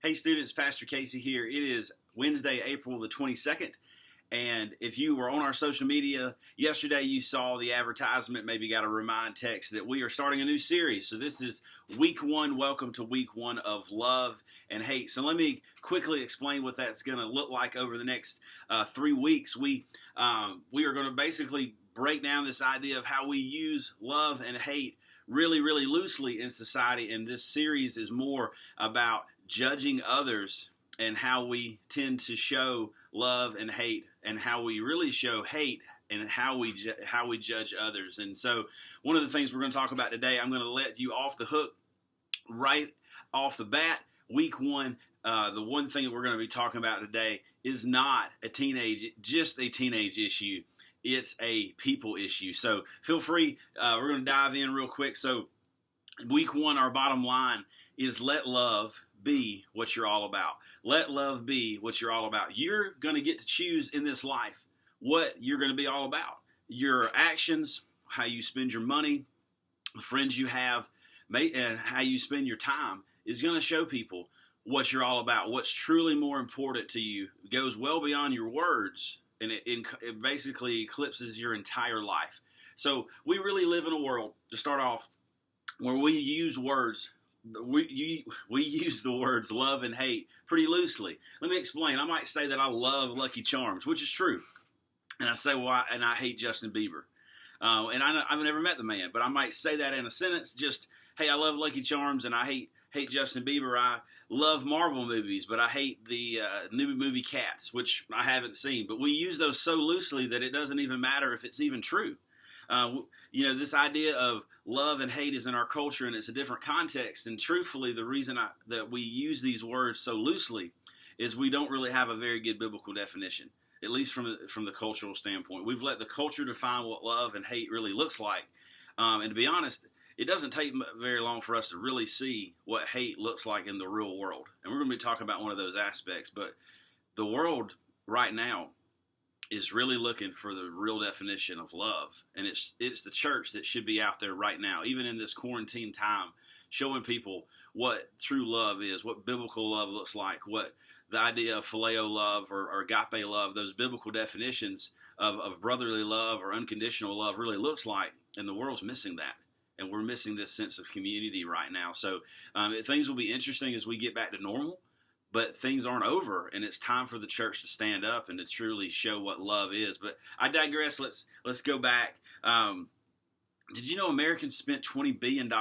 Hey students, Pastor Casey here. It is Wednesday, April the 22nd. And if you were on our social media yesterday, you saw the advertisement, maybe got a remind text that we are starting a new series. So this is week one. Welcome to week one of love and hate. So let me quickly explain what that's going to look like over the next 3 weeks. We are going to basically break down this idea of how we use love and hate really, really loosely in society. And this series is more about judging others and how we tend to show love and hate, and how we really show hate and how we judge others. And so one of the things we're going to talk about today, I'm going to let you off the hook right off the bat. Week one, the one thing that we're going to be talking about today is not just a teenage issue. It's a people issue. So feel free. We're going to dive in real quick. So week one, our bottom line is let love be what you're all about. Let love be what you're all about. You're going to get to choose in this life what you're going to be all about. Your actions, how you spend your money, the friends you have, and how you spend your time is going to show people what you're all about. What's truly more important to you. It goes well beyond your words, and it basically eclipses your entire life. So we really live in a world, to start off, where we use words. We use the words love and hate pretty loosely. Let me explain. I might say that I love Lucky Charms, which is true. And I say, well, and I hate Justin Bieber. And I've never met the man, but I might say that in a sentence, just, hey, I love Lucky Charms and I hate Justin Bieber. I love Marvel movies, but I hate the new movie Cats, which I haven't seen. But we use those so loosely that it doesn't even matter if it's even true. This idea of love and hate is in our culture, and it's a different context. And truthfully, the reason that we use these words so loosely is we don't really have a very good biblical definition, at least from the cultural standpoint. We've let the culture define what love and hate really looks like. And to be honest, it doesn't take very long for us to really see what hate looks like in the real world. And we're going to be talking about one of those aspects. But the world right now is really looking for the real definition of love. And it's the church that should be out there right now, even in this quarantine time, showing people what true love is, what biblical love looks like, what the idea of phileo love or agape love, those biblical definitions of brotherly love or unconditional love really looks like. And the world's missing that. And we're missing this sense of community right now. So things will be interesting as we get back to normal. But things aren't over, and it's time for the church to stand up and to truly show what love is. But I digress. Let's go back. Did you know Americans spent $20 billion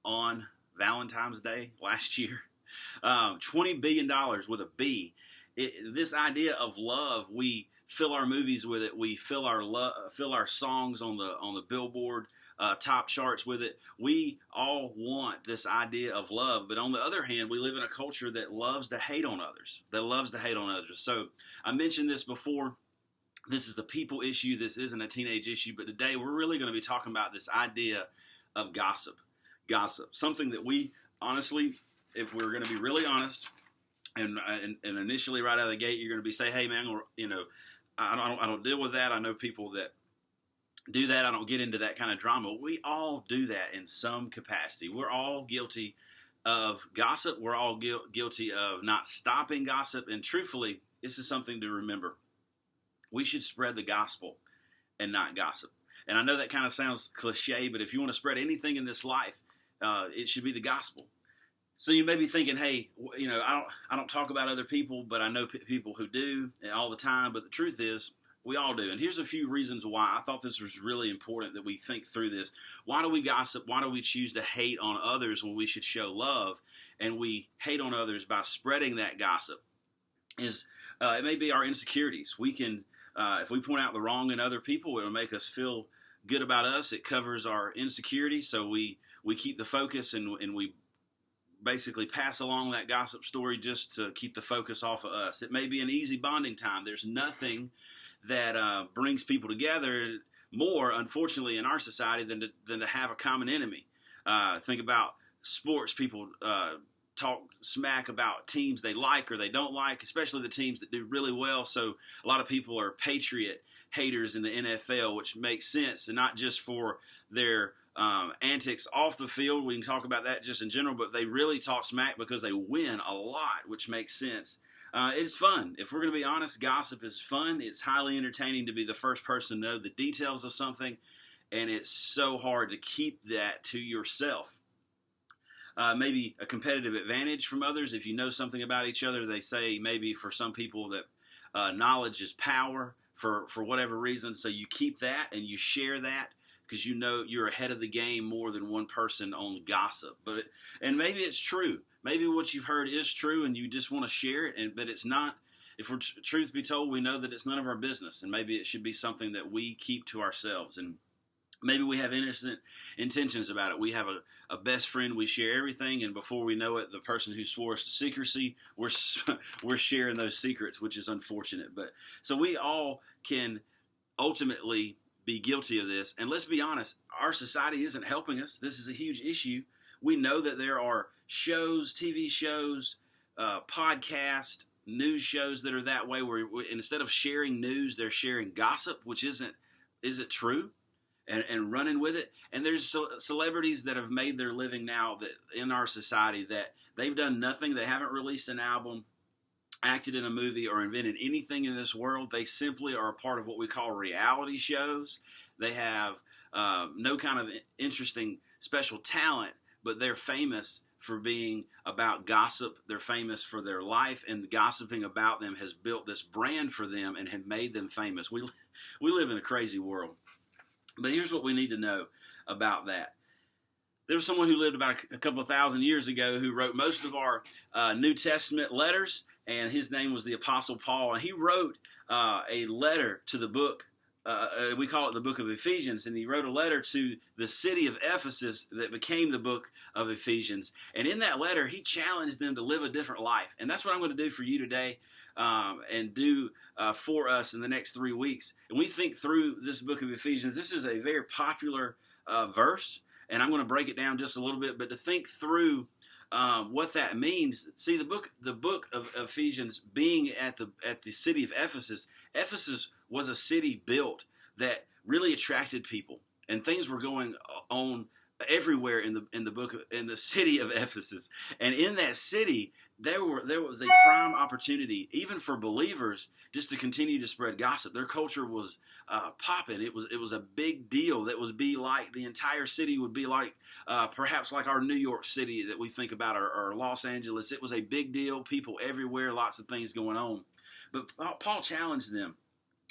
on Valentine's Day last year? $20 billion with a B. This idea of love, we fill our movies with it. We fill our songs on the Billboard top charts with it. We all want this idea of love, but on the other hand, we live in a culture that loves to hate on others. So I mentioned this before. This is a people issue. This isn't a teenage issue, but today we're really going to be talking about this idea of gossip. Something that we honestly, if we're going to be really honest, and initially right out of the gate, you're going to be saying, hey man, I don't deal with that. I know people that do that. I don't get into that kind of drama. We all do that in some capacity. We're all guilty of gossip. We're all guilty of not stopping gossip. And truthfully, this is something to remember. We should spread the gospel and not gossip. And I know that kind of sounds cliche, but if you want to spread anything in this life, it should be the gospel. So you may be thinking, hey, I don't talk about other people, but I know people who do all the time. But the truth is, we all do. And here's a few reasons why I thought this was really important that we think through this. Why do we gossip? Why do we choose to hate on others when we should show love? And we hate on others by spreading that gossip. It may be our insecurities. We can, if we point out the wrong in other people, it will make us feel good about us. It covers our insecurity. So we keep the focus and we basically pass along that gossip story just to keep the focus off of us. It may be an easy bonding time. There's nothing that brings people together more, unfortunately, in our society than to have a common enemy. Think about sports. People talk smack about teams they like or they don't like, especially the teams that do really well. So a lot of people are patriot haters in the NFL, which makes sense, and not just for their antics off the field. We can talk about that just in general, but they really talk smack because they win a lot, which makes sense. It's fun. If we're going to be honest, gossip is fun. It's highly entertaining to be the first person to know the details of something, and it's so hard to keep that to yourself. Maybe a competitive advantage from others. If you know something about each other, they say maybe for some people that knowledge is power for whatever reason. So you keep that and you share that because you know you're ahead of the game more than one person on gossip. And maybe it's true. Maybe what you've heard is true and you just want to share it. But it's not. If we're truth be told, we know that it's none of our business. And maybe it should be something that we keep to ourselves. And maybe we have innocent intentions about it. We have a best friend. We share everything, and before we know it, the person who swore us to secrecy, we're sharing those secrets, which is unfortunate. But so we all can ultimately be guilty of this. And let's be honest, our society isn't helping us. This is a huge issue. We know that there are shows, TV shows, podcasts, news shows that are that way, where instead of sharing news, they're sharing gossip, which isn't true. And running with it. And there's celebrities that have made their living now that in our society that they've done nothing. They haven't released an album, acted in a movie, or invented anything in this world. They simply are a part of what we call reality shows. They have no kind of interesting special talent, but they're famous for being about gossip. They're famous for their life, and the gossiping about them has built this brand for them and have made them famous. We live in a crazy world. But here's what we need to know about that. There was someone who lived about a couple of thousand years ago who wrote most of our New Testament letters, and his name was the Apostle Paul. And he wrote a letter to the book, we call it the book of Ephesians, and he wrote a letter to the city of Ephesus that became the book of Ephesians. And in that letter, he challenged them to live a different life. And that's what I'm going to do for you today. And do for us in the next 3 weeks. And we think through this book of Ephesians. This is a very popular verse, and I'm going to break it down just a little bit. But to think through what that means, see the book of Ephesians being at the city of Ephesus. Ephesus was a city built that really attracted people, and things were going on everywhere in the city of Ephesus. And in that city, there was a prime opportunity, even for believers, just to continue to spread gossip. Their culture was popping. It was a big deal. That would be like the entire city would be like perhaps like our New York City that we think about, or Los Angeles. It was a big deal. People everywhere, lots of things going on. But Paul challenged them.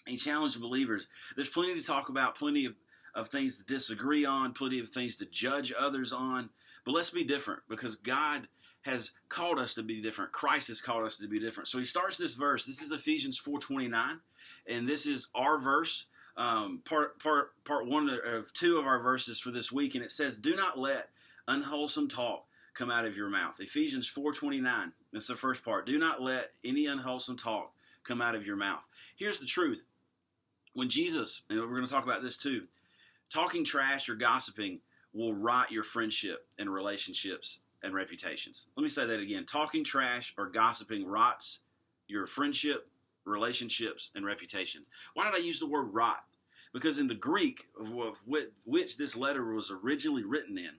He challenged believers. There's plenty to talk about, plenty of things to disagree on, plenty of things to judge others on. But let's be different, because God has called us to be different. Christ has called us to be different. So he starts this verse. This is Ephesians 4:29, and this is our verse, part one of two of our verses for this week, and it says, "Do not let unwholesome talk come out of your mouth." Ephesians 4:29. That's the first part. Do not let any unwholesome talk come out of your mouth. Here's the truth. When Jesus, and we're going to talk about this too, talking trash or gossiping will rot your friendship and relationships and reputations. Let me say that again. Talking trash or gossiping rots your friendship, relationships, and reputation. Why did I use the word rot? Because in the Greek, of which this letter was originally written in,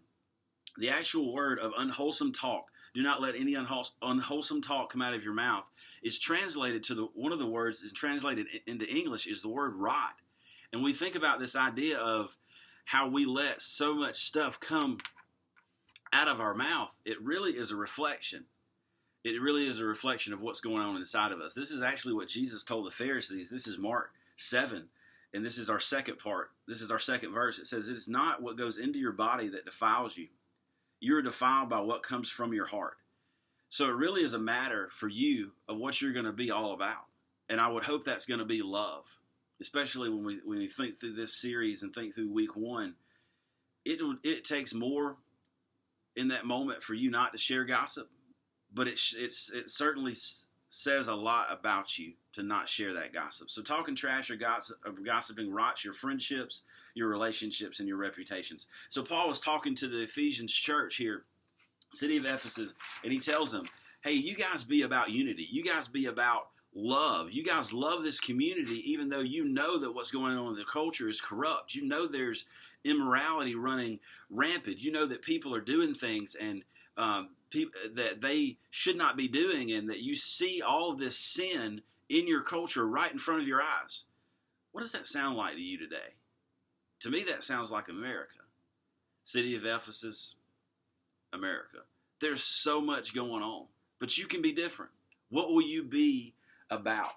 the actual word of unwholesome talk, do not let any unwholesome talk come out of your mouth, is translated to one of the words is translated into English is the word rot. And we think about this idea of how we let so much stuff come out of our mouth. It really is a reflection. It really is a reflection of what's going on inside of us. This is actually what Jesus told the Pharisees. This is Mark 7, and this is our second part. This is our second verse. It says, "It is not what goes into your body that defiles you. You are defiled by what comes from your heart." So it really is a matter for you of what you're going to be all about. And I would hope that's going to be love, especially when we think through this series and think through week one. It takes more in that moment for you not to share gossip, but it certainly says a lot about you to not share that gossip. So talking trash or gossiping rots your friendships, your relationships, and your reputations. So Paul was talking to the Ephesians church here, city of Ephesus, and he tells them, hey, you guys be about unity. You guys be about love. You guys love this community, even though you know that what's going on in the culture is corrupt. You know there's immorality running rampant. You know that people are doing things and that they should not be doing, and that you see all this sin in your culture right in front of your eyes. What does that sound like to you today? To me, that sounds like America. City of Ephesus, America. There's so much going on, but you can be different. What will you be about?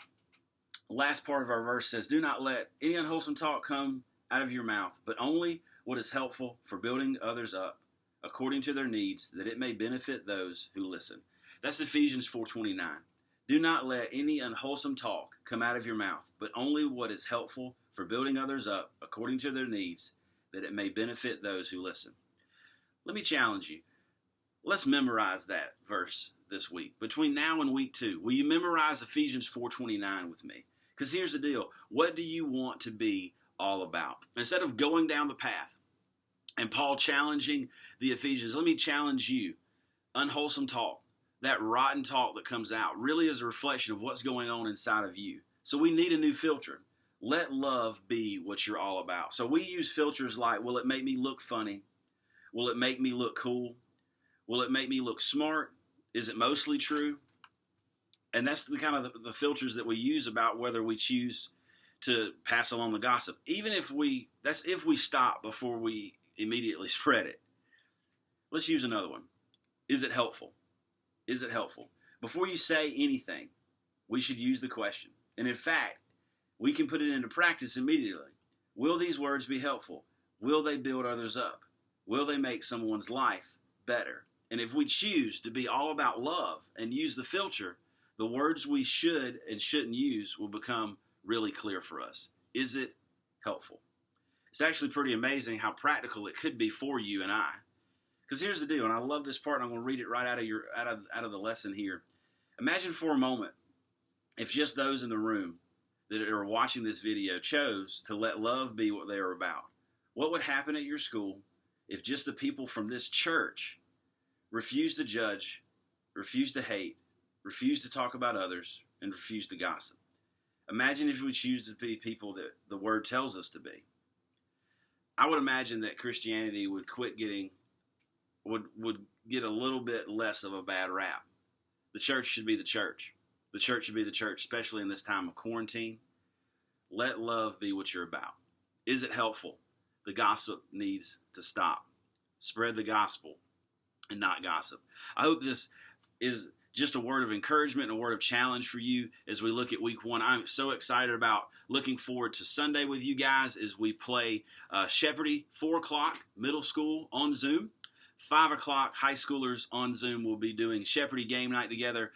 Last part of our verse says, do not let any unwholesome talk come out of your mouth, but only what is helpful for building others up according to their needs, that it may benefit those who listen. That's Ephesians 4:29. Do not let any unwholesome talk come out of your mouth, but only what is helpful for building others up according to their needs, that it may benefit those who listen. Let me challenge you. Let's memorize that verse this week. Between now and week 2, will you memorize Ephesians 4:29 with me? Because here's the deal. What do you want to be all about? Instead of going down the path and Paul challenging the Ephesians, let me challenge you. Unwholesome talk, that rotten talk that comes out, really is a reflection of what's going on inside of you. So we need a new filter. Let love be what you're all about. So we use filters like, will it make me look funny? Will it make me look cool? Will it make me look smart? Is it mostly true? And that's the kind of the filters that we use about whether we choose to pass along the gossip. That's if we stop before we immediately spread it. Let's use another one. Is it helpful? Is it helpful? Before you say anything, we should use the question. And in fact, we can put it into practice immediately. Will these words be helpful? Will they build others up? Will they make someone's life better? And if we choose to be all about love and use the filter, the words we should and shouldn't use will become really clear for us. Is it helpful? It's actually pretty amazing how practical it could be for you and I. Because here's the deal, and I love this part, and I'm going to read it right out of the lesson here. Imagine for a moment if just those in the room that are watching this video chose to let love be what they are about. What would happen at your school if just the people from this church refused to judge, refused to hate, refused to talk about others, and refused to gossip? Imagine if we choose to be people that the Word tells us to be. I would imagine that Christianity would would get a little bit less of a bad rap. The church should be the church. The church should be the church, especially in this time of quarantine. Let love be what you're about. Is it helpful? The gossip needs to stop. Spread the gospel and not gossip. I hope this is just a word of encouragement and a word of challenge for you as we look at week 1. I'm so excited about looking forward to Sunday with you guys as we play Shepherdie, 4 o'clock, middle school on Zoom. 5 o'clock, high schoolers on Zoom will be doing Shepherdie game night together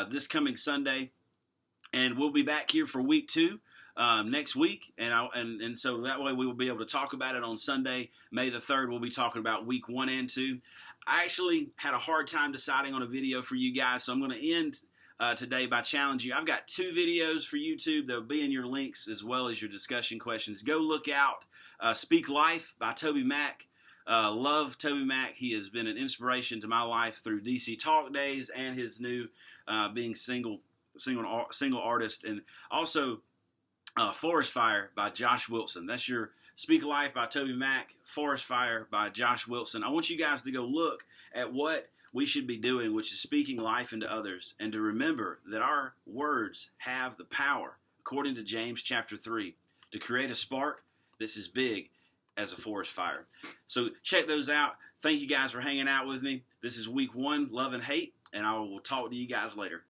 this coming Sunday. And we'll be back here for week 2 next week. And so that way we will be able to talk about it on Sunday. May the 3rd, we'll be talking about week 1 and 2. I actually had a hard time deciding on a video for you guys, so I'm going to end today by challenging you. I've got 2 videos for YouTube. They'll be in your links as well as your discussion questions. Go look out Speak Life by Toby Mack. Love Toby Mack. He has been an inspiration to my life through DC Talk Days and his new being single artist. And also Forest Fire by Josh Wilson. That's your Speak Life by Toby Mack, Forest Fire by Josh Wilson. I want you guys to go look at what we should be doing, which is speaking life into others, and to remember that our words have the power, according to James chapter 3, to create a spark that's as big as a forest fire. So check those out. Thank you guys for hanging out with me. This is week 1, Love and Hate, and I will talk to you guys later.